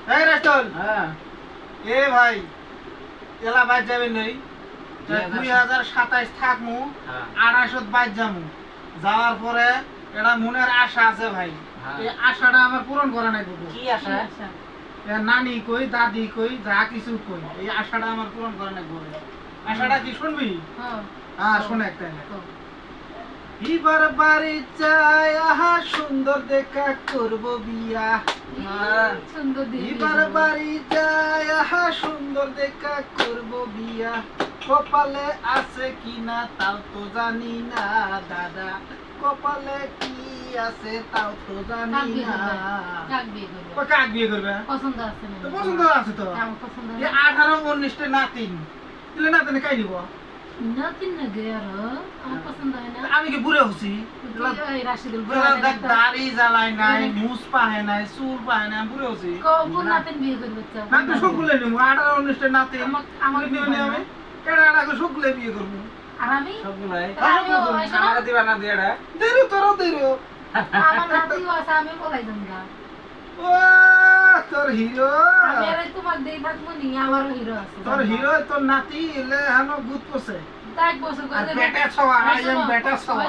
এই রাষ্টল হ্যাঁ এ ভাই এলা বাদ যাবে নাই 2027 থাকমু হ্যাঁ 2800 বাদ যামু যাওয়ার পরে এটা মনের আশা আছে ভাই হ্যাঁ। এই আশাটা আমার পূরণ করা নাই বাবু কি আশা নানি কই দাদি কই যা কিছু কই এই আশাটা আমার পূরণ করা নাই বাবু আশাটা কি শুনবি হ্যাঁ শোন একটা এবার বাড়ি যাই আহা সুন্দর দেখা করব বিয়া এবার বাড়ি যাই আহা সুন্দর দেখা করব বিয়া কপালে আছে কিনা তাও তো জানি না দাদা কপালে কি আছে তাও তো জানি না কাক বিয়ে করবে পছন্দ আছে না তো পছন্দ আছে তো আমার পছন্দ এই 18 19 নাতিন দিলে নাতিনে কাই দিব নাতিন না গে আর আমার পছন্দ হয় না আমি কি বুড়ে হচ্ছি এই রাশিদুল দেখ দাড়ি জ্বালাই নাই মুছ পাহে নাই চুল পাহে নাই আমি বুড়ে হচ্ছি কোন নাতিন বিয়ে করবে চাও না তো সবগুলো নিবো 18 19 নাতিন আমার নিবো নি আমি কেডা আগে সবগুলো বিয়ে করব আর আমি সবগুলাই আমিও আমাকে দিবা না দিয়াটা দেরো তোরও দেরো আমার নাতিও আছে আমি বলাই দেব না ও তোর হিরো আমি আর তোমার দেই থাকবো নি আমারও হিরো আছে তোর হিরো তোর নাতি এলে হানো গুত পছে তাই বছর আর করে বেটা ছওয়া আই এম বেটা ছওয়া